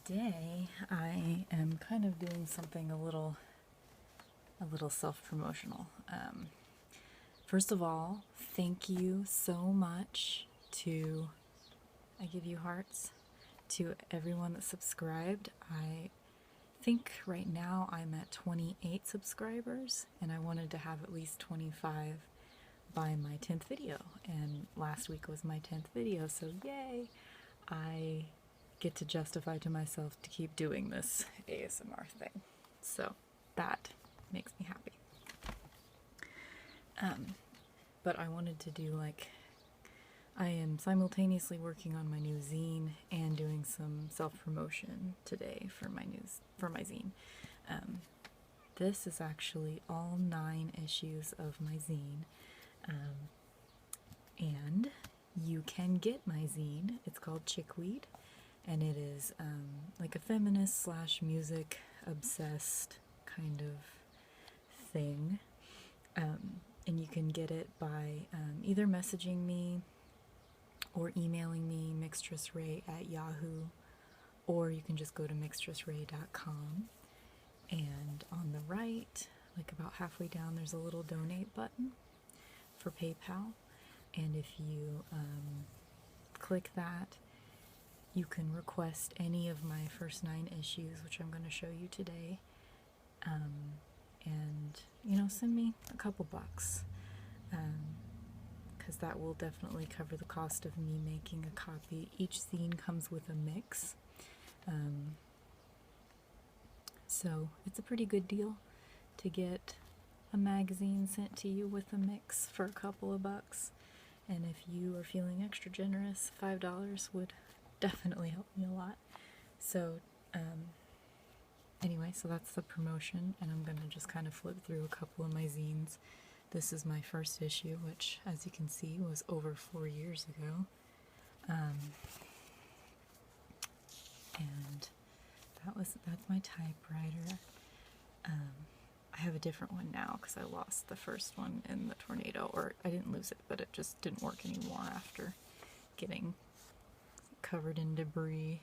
today I am kind of doing something a little self-promotional. First of all, thank you so much to, I give you hearts, to everyone that subscribed. I think right now I'm at 28 subscribers, and I wanted to have at least 25 by my 10th video, and last week was my 10th video, so yay! I get to justify to myself to keep doing this ASMR thing, so that makes me happy. But I wanted to do, like, I am simultaneously working on my new zine and doing some self-promotion today for my zine. This is actually all 9 issues of my zine, and you can get my zine. It's called Chickweed, and it is like a feminist slash music obsessed kind of thing. And you can get it by either messaging me or emailing me, MixtressRae at Yahoo, or you can just go to MixtressRae.com, and on the right, like about halfway down, there's a little donate button for PayPal, and if you click that, you can request any of my first 9 issues, which I'm going to show you today, and, you know, send me a couple bucks, because that will definitely cover the cost of me making a copy. Each zine comes with a mix, so it's a pretty good deal to get a magazine sent to you with a mix for a couple of bucks, and if you are feeling extra generous, $5 would definitely help me a lot. So, anyway, so that's the promotion, and I'm going to just kind of flip through a couple of my zines. This is my first issue, which, as you can see, was over 4 years ago. And that's my typewriter. I have a different one now because I lost the first one in the tornado, or I didn't lose it, but it just didn't work anymore after getting covered in debris.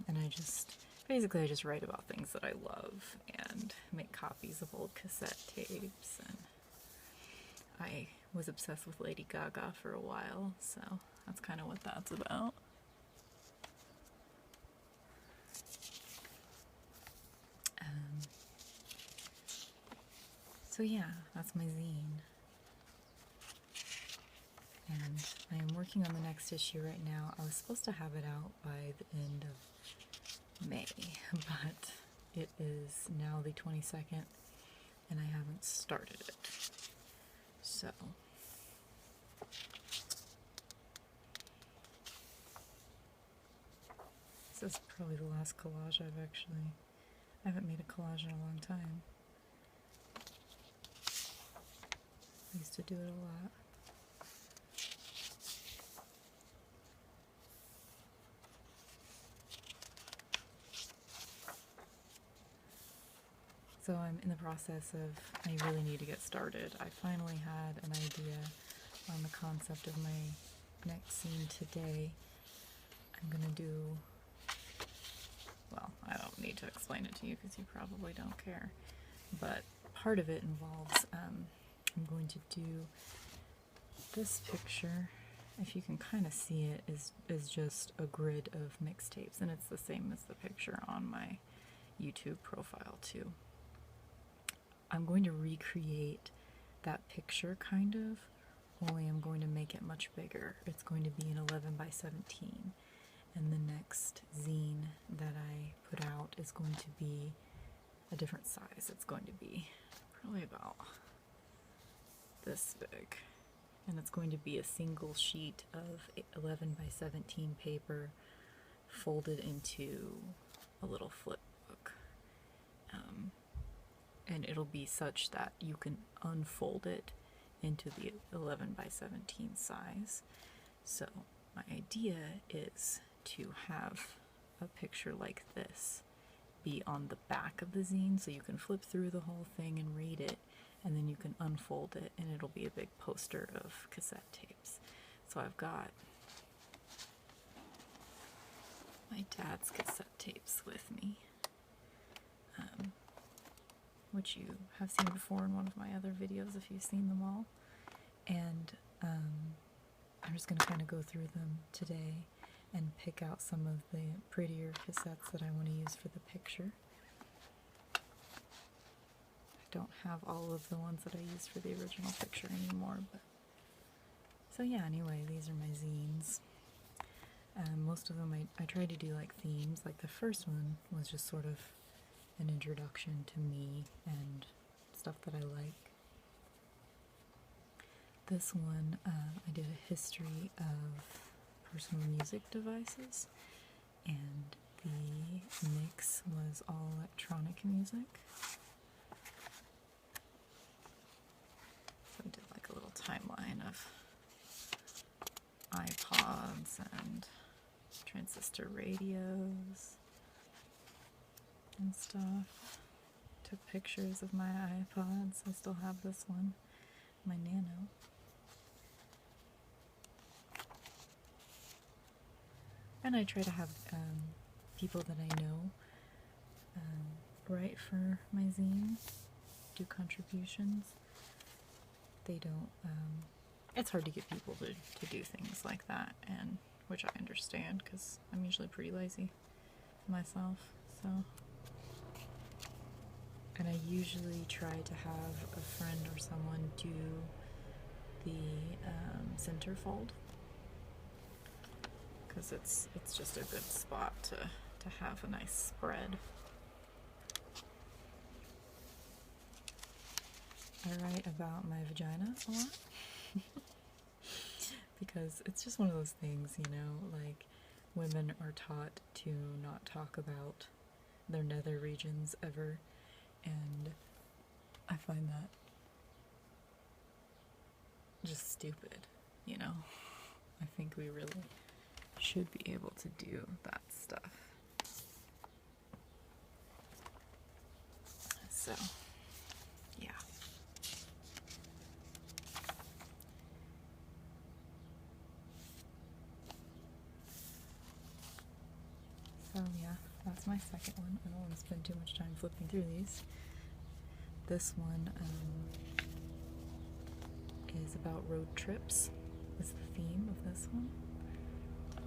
And I just write about things that I love and make copies of old cassette tapes, and I was obsessed with Lady Gaga for a while, so that's kind of what that's about. So yeah, that's my zine. And I am working on the next issue right now. I was supposed to have it out by the end of May, but it is now the 22nd, and I haven't started it. So, this is probably the last collage I haven't made a collage in a long time. I used to do it a lot. So I'm in the process of, I really need to get started. I finally had an idea on the concept of my next scene today. I'm gonna do, well, I don't need to explain it to you because you probably don't care, but part of it involves, I'm going to do this picture. If you can kind of see it, is just a grid of mixtapes, and it's the same as the picture on my YouTube profile too. I'm going to recreate that picture kind of, only I'm going to make it much bigger. It's going to be an 11 by 17, and the next zine that I put out is going to be a different size. It's going to be probably about this big, and it's going to be a single sheet of 11 by 17 paper folded into a little flip book. And it'll be such that you can unfold it into the 11 by 17 size. So my idea is to have a picture like this be on the back of the zine, so you can flip through the whole thing and read it, and then you can unfold it and it'll be a big poster of cassette tapes. So I've got my dad dad's cassette tapes with me, which you have seen before in one of my other videos if you've seen them all. And I'm just going to kind of go through them today and pick out some of the prettier cassettes that I want to use for the picture. I don't have all of the ones that I used for the original picture anymore, but so yeah, anyway, these are my zines. Most of them I tried to do like themes. Like the first one was just sort of an introduction to me and stuff that I like. This one, I did a history of personal music devices, and the mix was all electronic music. So I did like a little timeline of iPods and transistor radios and stuff. Took pictures of my iPods. I still have this one, my Nano. And I try to have people that I know write for my zine, do contributions. They don't, it's hard to get people to do things like that, and which I understand because I'm usually pretty lazy myself, so. And I usually try to have a friend or someone do the centerfold, because it's just a good spot to have a nice spread. I write about my vagina a lot because it's just one of those things, you know, like women are taught to not talk about their nether regions ever, and I find that just stupid, you know. I think we really should be able to do that stuff. So, yeah. So yeah, that's my second one. I don't want to spend too much time flipping through these. This one is about road trips, is the theme of this one.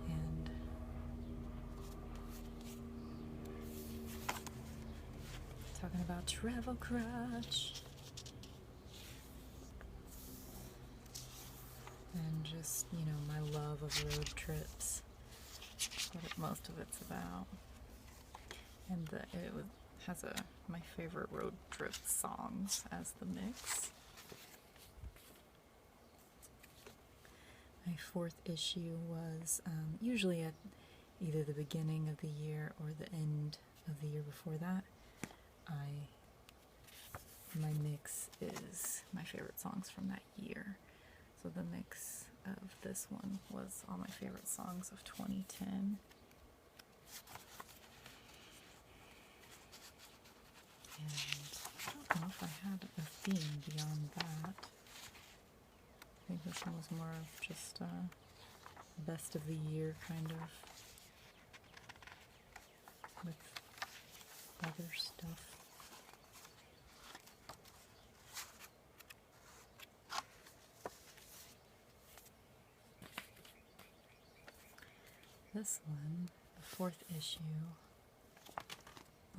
And talking about travel crutch. And just, you know, my love of road trips. That's what most of it's about. And has my favorite road trip songs as the mix. My fourth issue was usually at either the beginning of the year or the end of the year before that. My mix is my favorite songs from that year. So the mix of this one was all my favorite songs of 2010. And I don't know if I had a theme beyond that. I think this one was more of just best of the year kind of, with other stuff. This one, the fourth issue,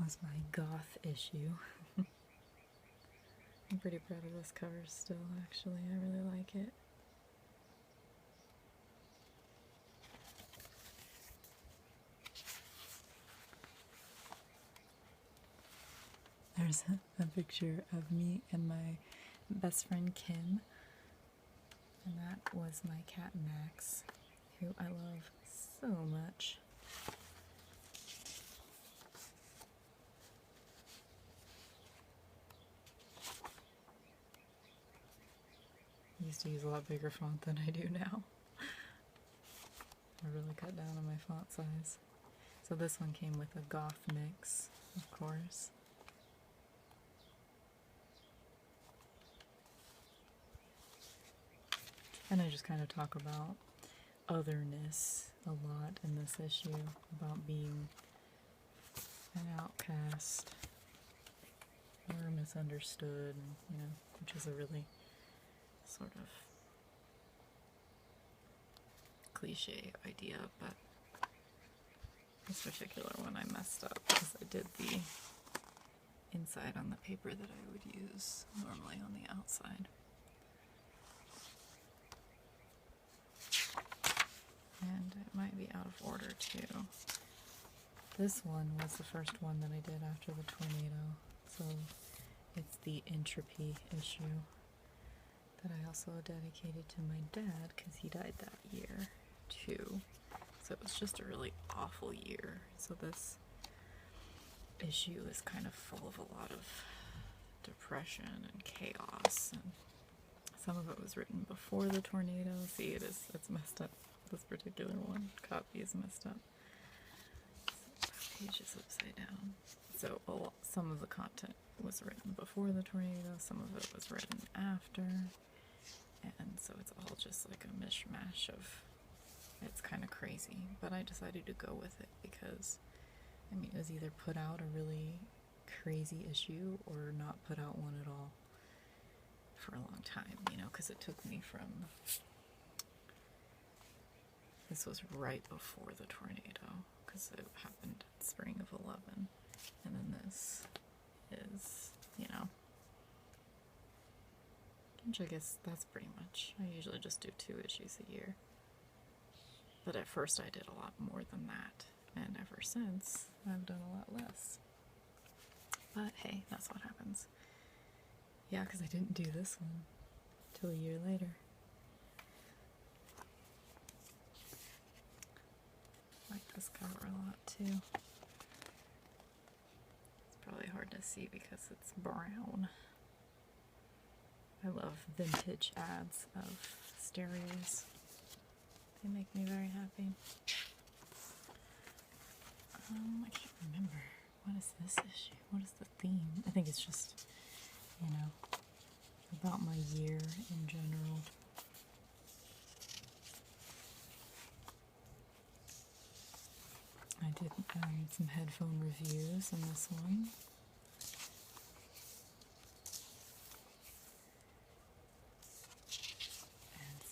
was my goth issue. I'm pretty proud of this cover still, actually. I really like it. There's a picture of me and my best friend Kim, and that was my cat Max, who I love so much. I used to use a lot bigger font than I do now. I really cut down on my font size. So this one came with a goth mix, of course. And I just kind of talk about otherness a lot in this issue, about being an outcast or misunderstood, and, you know, which is a really sort of cliche idea, but this particular one I messed up because I did the inside on the paper that I would use normally on the outside. And it might be out of order too. This one was the first one that I did after the tornado, so it's the entropy issue that I also dedicated to my dad because he died that year too. So it was just a really awful year. So this issue is kind of full of a lot of depression and chaos, and some of it was written before the tornado. See, it's messed up. This particular one copy is messed up. So the page is upside down. So some of the content was written before the tornado, some of it was written after, and so it's all just like a mishmash of, it's kind of crazy, but I decided to go with it because, I mean, it was either put out a really crazy issue or not put out one at all for a long time, you know, because it took me from, this was right before the tornado, because it happened in spring of 11, and then this is, you know, which I guess that's pretty much, I usually just do 2 issues a year. But at first I did a lot more than that, and ever since I've done a lot less. But hey, that's what happens. Yeah, because I didn't do this one till a year later. I like this cover a lot too. It's probably hard to see because it's brown. I love vintage ads of stereos. They make me very happy. I can't remember. What is this issue? What is the theme? I think it's just, you know, about my year in general. I did some headphone reviews in this one.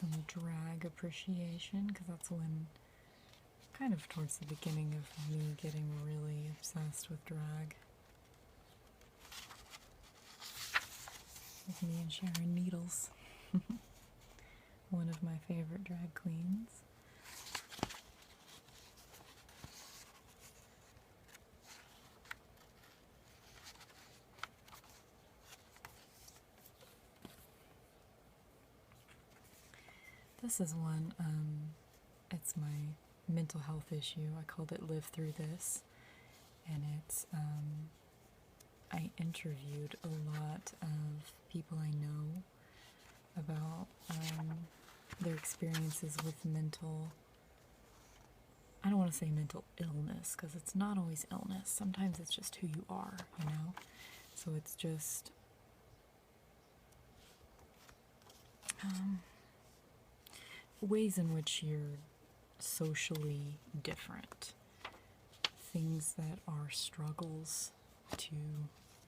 Some drag appreciation, because that's when, kind of towards the beginning of me getting really obsessed with drag. With me and Sharon Needles, one of my favorite drag queens. This is one, it's my mental health issue. I called it Live Through This, and it's, I interviewed a lot of people I know about their experiences with mental, I don't want to say mental illness, because it's not always illness. Sometimes it's just who you are, you know? So it's just, ways in which you're socially different, things that are struggles to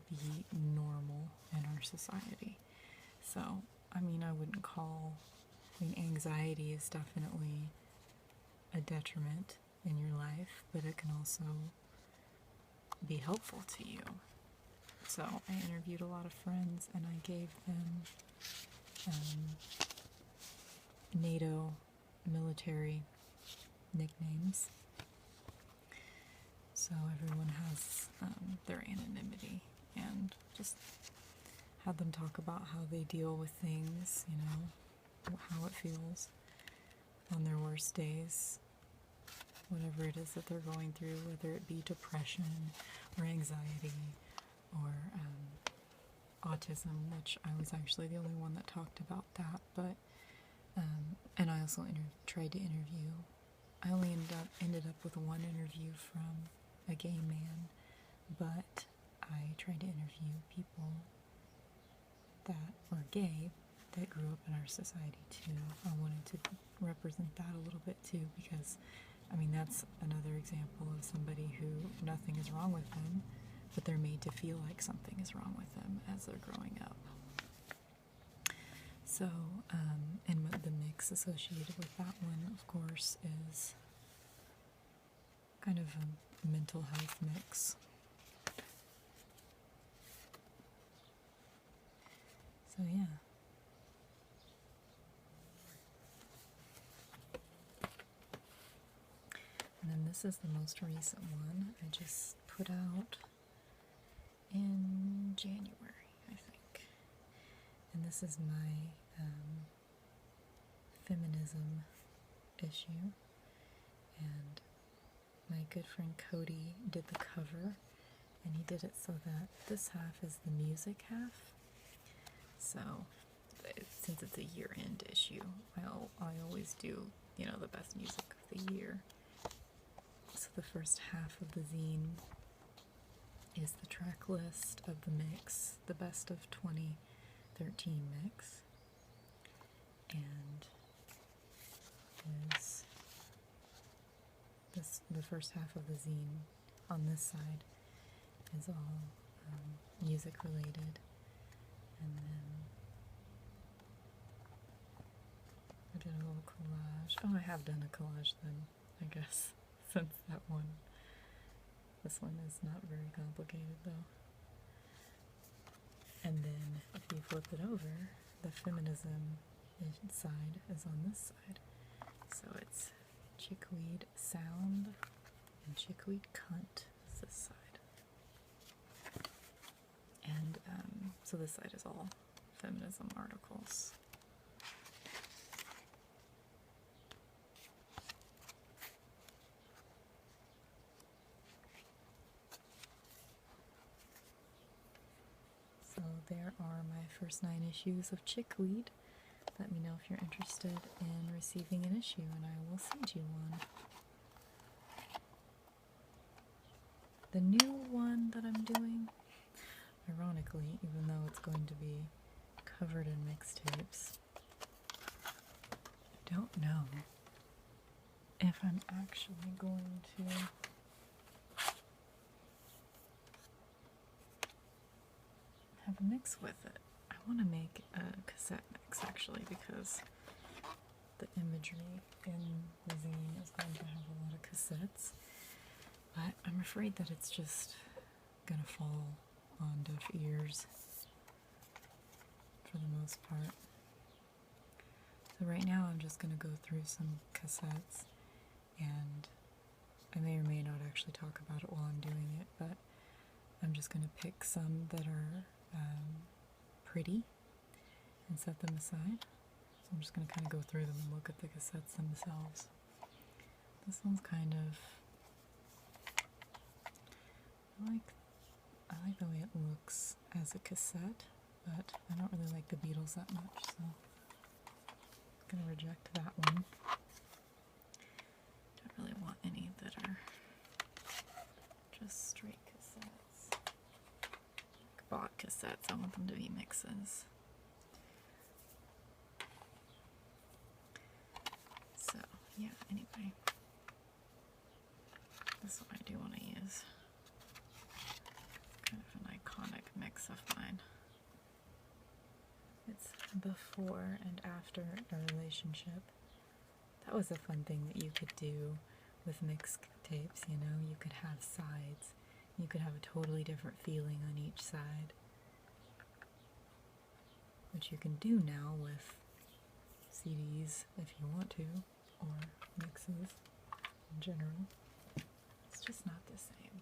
be normal in our society. So, I mean, anxiety is definitely a detriment in your life, but it can also be helpful to you. So I interviewed a lot of friends, and I gave them NATO military nicknames, so everyone has their anonymity, and just had them talk about how they deal with things, you know, how it feels on their worst days, whatever it is that they're going through, whether it be depression or anxiety or autism, which I was actually the only one that talked about that, but and I also tried to interview, I only ended up with one interview from a gay man, but I tried to interview people that were gay that grew up in our society too. I wanted to represent that a little bit too, because I mean that's another example of somebody who nothing is wrong with them, but they're made to feel like something is wrong with them as they're growing up. So, and the mix associated with that one, of course, is kind of a mental health mix. So yeah. And then this is the most recent one I just put out in January, I think. And this is my feminism issue. And my good friend Cody did the cover, and he did it so that this half is the music half. So, since it's a year-end issue, I always do, you know, the best music of the year. So the first half of the zine is the track list of the mix, the best of 2013 mix, and is the first half of the zine on this side is all music related, and then I did a little collage. Oh, I have done a collage then, I guess, since that one. This one is not very complicated though. And then if you flip it over, the feminism side is on this side. So it's chickweed sound and chickweed cunt is this side. And so this side is all feminism articles. So there are my first 9 issues of Chickweed. Let me know if you're interested in receiving an issue and I will send you one. The new one that I'm doing, ironically, even though it's going to be covered in mixtapes, I don't know if I'm actually going to have a mix with it. I want to make a cassette mix actually, because the imagery in the zine is going to have a lot of cassettes, but I'm afraid that it's just gonna fall on deaf ears for the most part. So right now I'm just gonna go through some cassettes, and I may or may not actually talk about it while I'm doing it, but I'm just gonna pick some that are pretty and set them aside. So I'm just going to kind of go through them and look at the cassettes themselves. This one's kind of, I like the way it looks as a cassette, but I don't really like the Beatles that much, so I'm going to reject that one. Don't really want any that are just straight cassettes. Bought cassettes, I want them to be mixes. So, yeah, anyway. This one I do want to use. Kind of an iconic mix of mine. It's before and after a relationship. That was a fun thing that you could do with mixtapes, you know? You could have sides. You could have a totally different feeling on each side, which you can do now with CDs if you want to, or mixes in general. It's just not the same.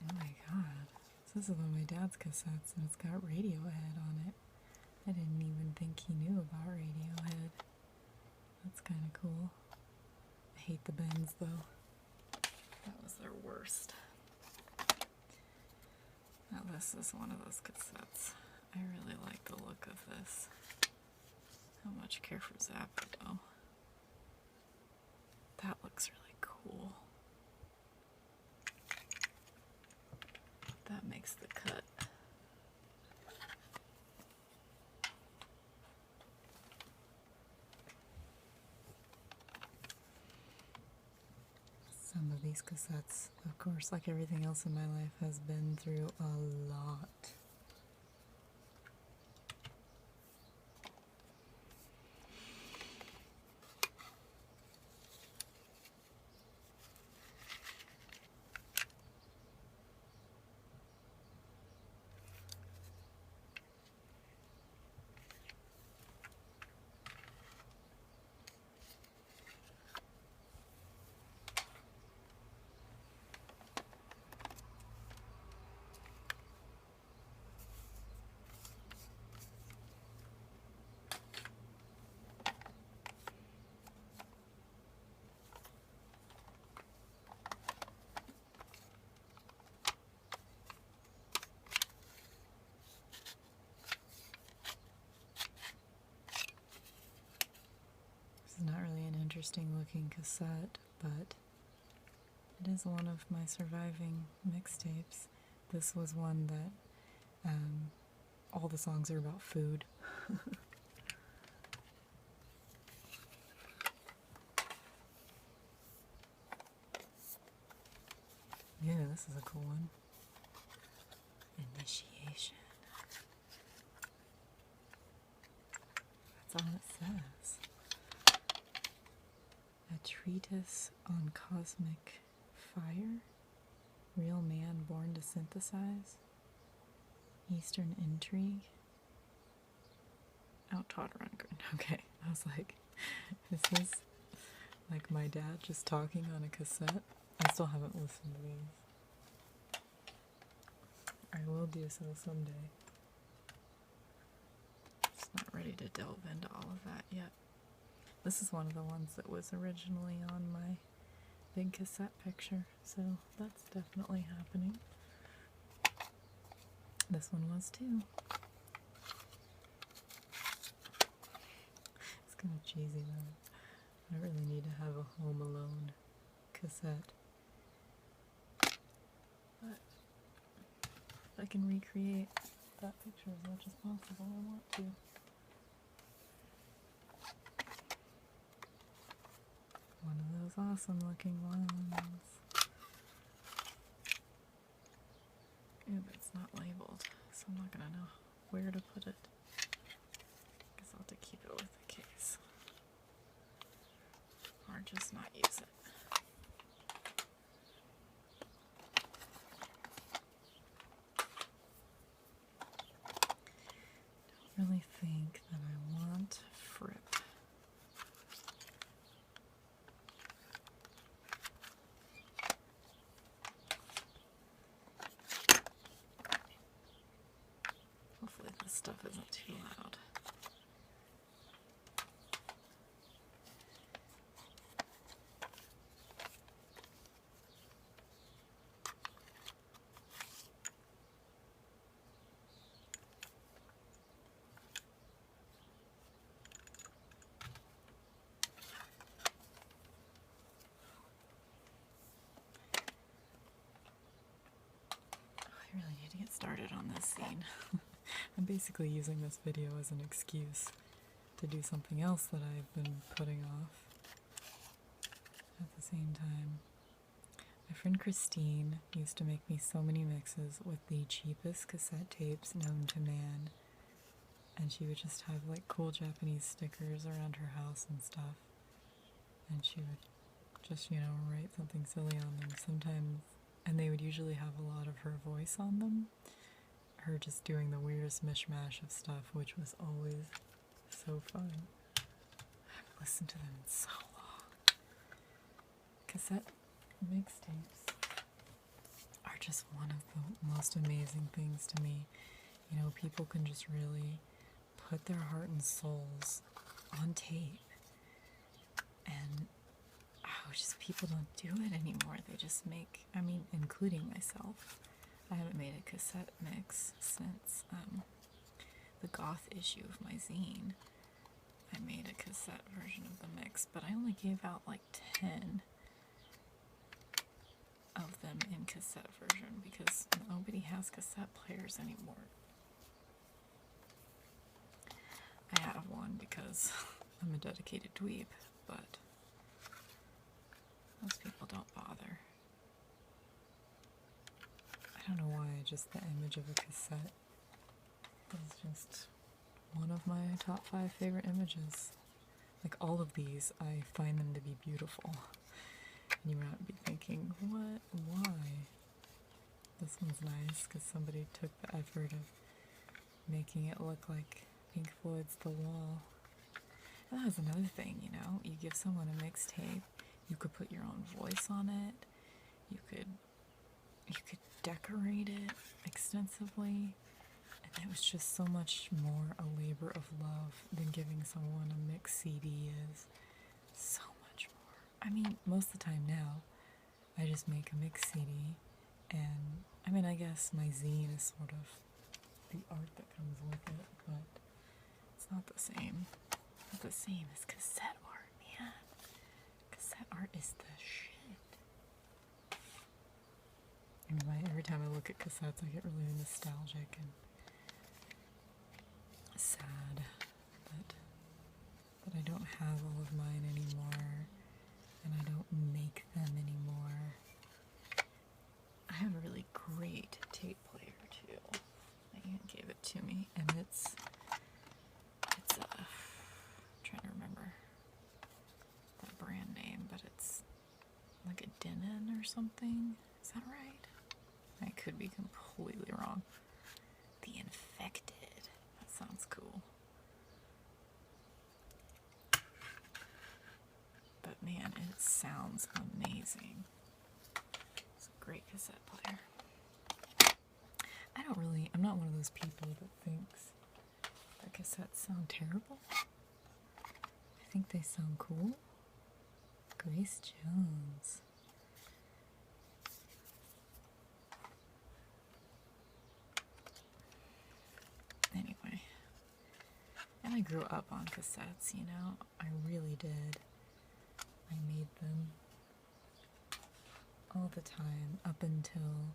Oh my god, this is one of my dad's cassettes and it's got Radiohead on it. I didn't even think he knew about Radiohead. That's kind of cool. I hate the bends though. That was their worst. Now this is one of those cassettes. I really like the look of this. How much care for Zappa though. That looks really cool. these cassettes, of course, like everything else in my life, has been through a lot. This is not really an interesting looking cassette, but it is one of my surviving mixtapes. This was one that all the songs are about food. Yeah, this is a cool one. Initiation. That's all it says. A treatise on cosmic fire. Real man born to synthesize. Eastern intrigue. Out Todd Rundgren. Okay, I was like, is this like my dad just talking on a cassette? I still haven't listened to these. I will do so someday. Just not ready to delve into all of that yet. This is one of the ones that was originally on my big cassette picture, so that's definitely happening. This one was too. It's kind of cheesy though. I really need to have a Home Alone cassette. But if I can recreate that picture as much as possible, I want to. One of those awesome looking ones. Ooh, it's not labeled, so I'm not gonna know where to put it. Guess I'll have to keep it with the case. Or just not use it. Don't really think that I want Fripp. Hopefully this stuff isn't too loud. I really need to get started on this scene. I'm basically using this video as an excuse to do something else that I've been putting off at the same time. My friend Christine used to make me so many mixes with the cheapest cassette tapes known to man, and she would just have like cool Japanese stickers around her house and stuff, and she would just, you know, write something silly on them sometimes, and they would usually have a lot of her voice on them, her just doing the weirdest mishmash of stuff, which was always so fun. I haven't listened to them in so long. Cassette mixtapes are just one of the most amazing things to me. You know, people can just really put their heart and souls on tape, and just people don't do it anymore. They just make, I mean, including myself. I haven't made a cassette mix since the goth issue of my zine. I made a cassette version of the mix, but I only gave out like 10 of them in cassette version because nobody has cassette players anymore. I have one because I'm a dedicated dweeb, but most people don't bother. don't know why, just the image of a cassette is just one of my top 5 favorite images. Like, all of these, I find them to be beautiful. And you might be thinking, what? Why? This one's nice because somebody took the effort of making it look like Pink Floyd's The Wall. And that was another thing, you know? You give someone a mixtape, you could put your own voice on it, you could decorate it extensively, and it was just so much more a labor of love than giving someone a mix CD is. So much more. I mean, most of the time now, I just make a mix CD, and I mean, I guess my zine is sort of the art that comes with it, but it's not the same. Not the same as cassette art, man. Cassette art is the shit. Every time I look at cassettes, I get really nostalgic and sad that I don't have all of mine anymore, and I don't make them anymore. I have a really great tape player too. My aunt gave it to me, and it's I'm trying to remember the brand name, but it's like a Denon or something. Is that right? I could be completely wrong. The Infected. That sounds cool. But man, it sounds amazing. It's a great cassette player. I'm not one of those people that thinks that cassettes sound terrible. I think they sound cool. Grace Jones. Anyway, and I grew up on cassettes, you know, I really did. I made them all the time up until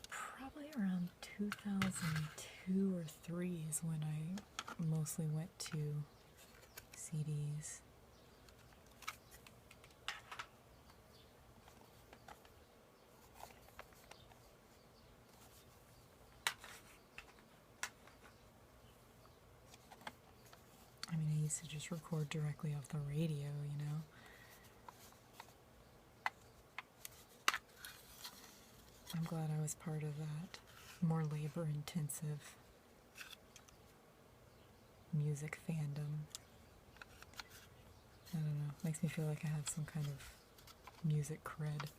probably around 2002 or 3 is when I mostly went to CDs. I mean, I used to just record directly off the radio, you know. I'm glad I was part of that more labor-intensive music fandom. I don't know, makes me feel like I have some kind of music cred.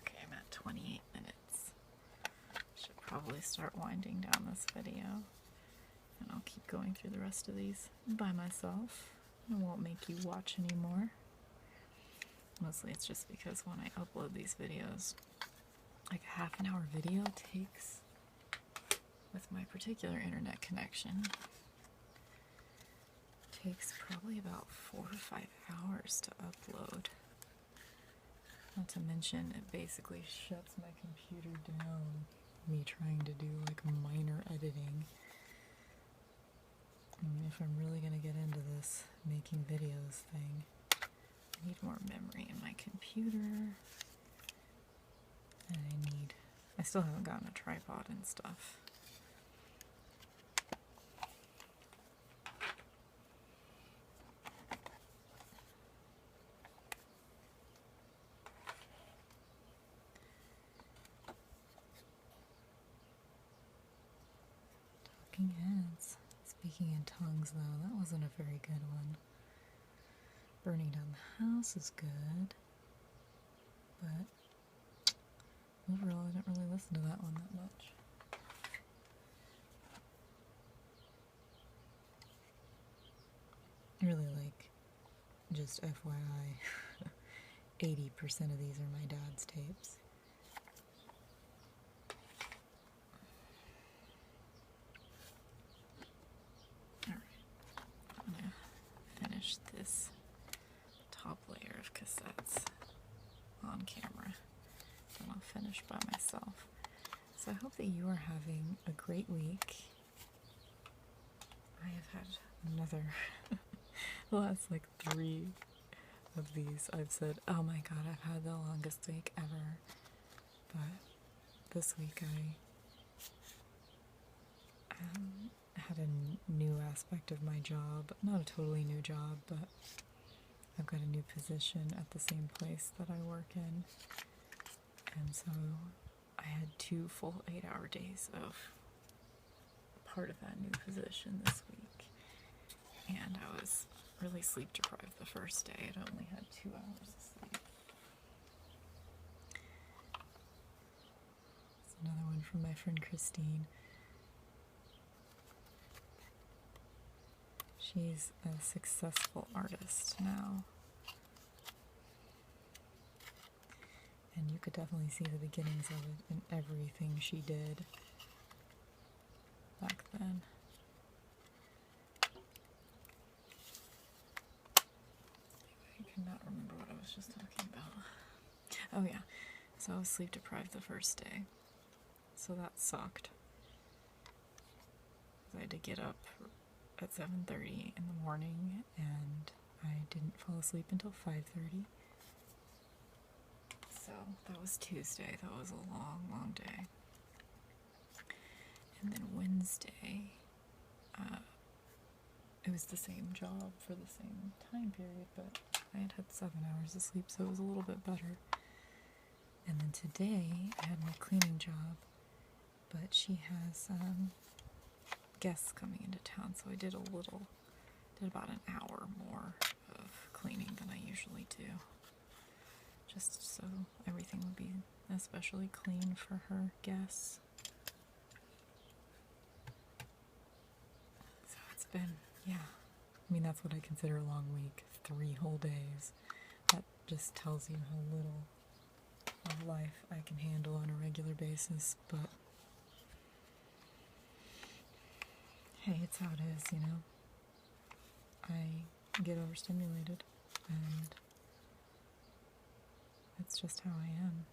Okay, I'm at 28 minutes. Should probably start winding down this video, and I'll keep going through the rest of these by myself. I won't make you watch anymore. Mostly it's just because when I upload these videos, like a half-an-hour video takes, with my particular internet connection, takes probably about 4 or 5 hours to upload. Not to mention, it basically shuts my computer down, me trying to do like minor editing. I mean, if I'm really gonna get into this making videos thing, I need more memory in my computer, and I still haven't gotten a tripod and stuff. Talking Heads. Speaking in tongues, though, that wasn't a very good one. Burning Down the House is good, but overall I didn't really listen to that one that much. Really, like, just FYI, 80% of these are my dad's tapes. Alright, I'm gonna finish this top layer of cassettes on camera, then I'll finish by myself. So I hope that you are having a great week. I have had another, the last like 3 of these, I've said, oh my god, I've had the longest week ever. But this week I had a new aspect of my job. Not a totally new job, but I've got a new position at the same place that I work in. And so I had 2 full 8-hour days of part of that new position this week. And I was really sleep deprived the first day. I'd only had 2 hours of sleep. It's another one from my friend Christine. She's a successful artist now. And you could definitely see the beginnings of it in everything she did back then. I cannot remember what I was just talking about. Oh yeah, so I was sleep deprived the first day. So that sucked. I had to get up at 7:30 in the morning, and I didn't fall asleep until 5:30. So that was Tuesday. That was a long, long day. And then Wednesday, it was the same job for the same time period, but I had 7 hours of sleep, so it was a little bit better. And then today, I had my cleaning job, but she has guests coming into town, so I did about an hour more of cleaning than I usually do, just so everything would be especially clean for her guests. So it's been, yeah, I mean, that's what I consider a long week, 3 whole days. That just tells you how little of life I can handle on a regular basis, but hey, it's how it is, you know. I get overstimulated, and that's just how I am.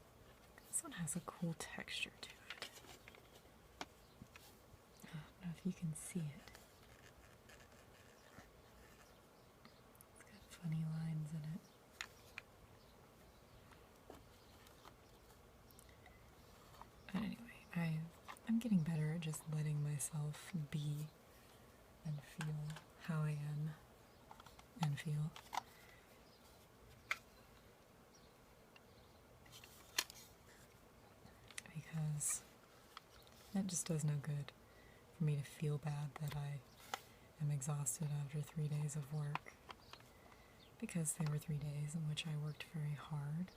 This one has a cool texture to it. I don't know if you can see it. It's got funny lines in it. But anyway, I'm getting better at just letting myself be and feel how I am and feel. Because it just does no good for me to feel bad that I am exhausted after 3 days of work. Because they were 3 days in which I worked very hard.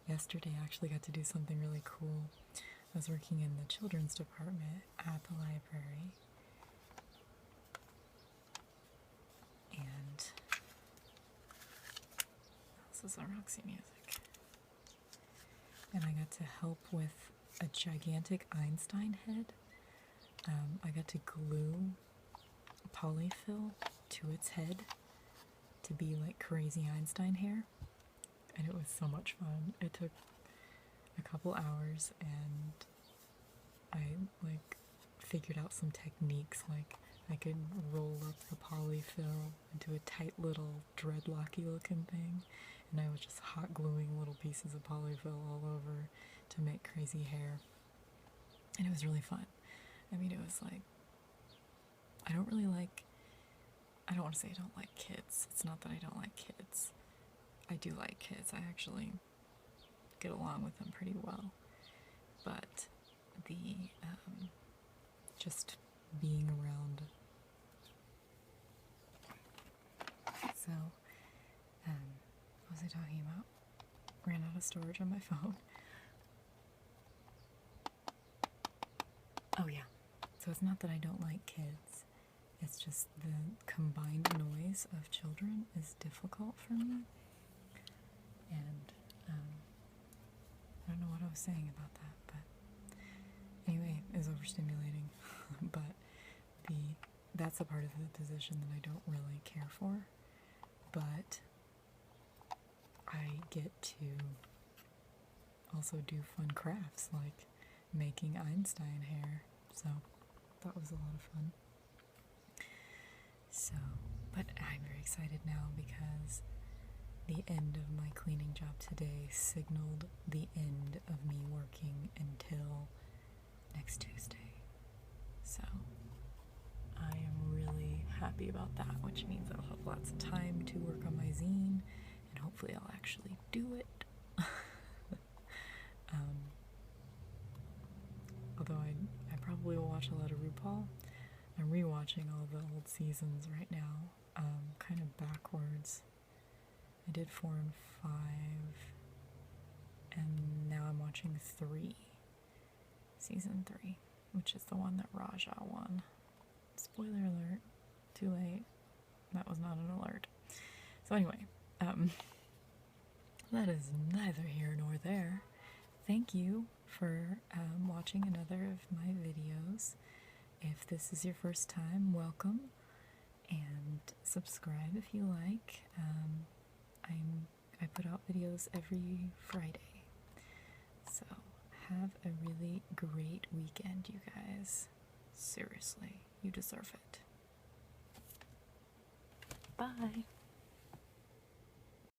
Yesterday I actually got to do something really cool. I was working in the children's department at the library. And this is the Roxy music. And I got to help with a gigantic Einstein head. I got to glue polyfill to its head to be like crazy Einstein hair. And it was so much fun. It took a couple hours, and I like figured out some techniques, like I could roll up the polyfill into a tight little dreadlocky looking thing, and I was just hot gluing little pieces of polyfill all over to make crazy hair. And it was really fun. I mean, it was like, I don't want to say I don't like kids. It's not that I don't like kids. I do like kids. I actually get along with them pretty well. But the, just being around. So, what was I talking about? Ran out of storage on my phone. Oh yeah. So it's not that I don't like kids. It's just the combined noise of children is difficult for me. And I don't know what I was saying about that, but anyway, it was overstimulating. But that's a part of the position that I don't really care for. But I get to also do fun crafts like making Einstein hair. So that was a lot of fun. So, but I'm very excited now because the end of my cleaning job today signaled the end of me working until next Tuesday. So I am really happy about that, which means I'll have lots of time to work on my zine, and hopefully I'll actually do it. Although I probably will watch a lot of RuPaul. I'm rewatching all the old seasons right now, kind of backwards. I did 4 and 5, and now I'm watching 3, season 3, which is the one that Raja won. Spoiler alert, too late. That was not an alert. So anyway, that is neither here nor there. Thank you for watching another of my videos. If this is your first time, welcome, and subscribe if you like. I put out videos every Friday. So have a really great weekend, you guys. Seriously, you deserve it. Bye.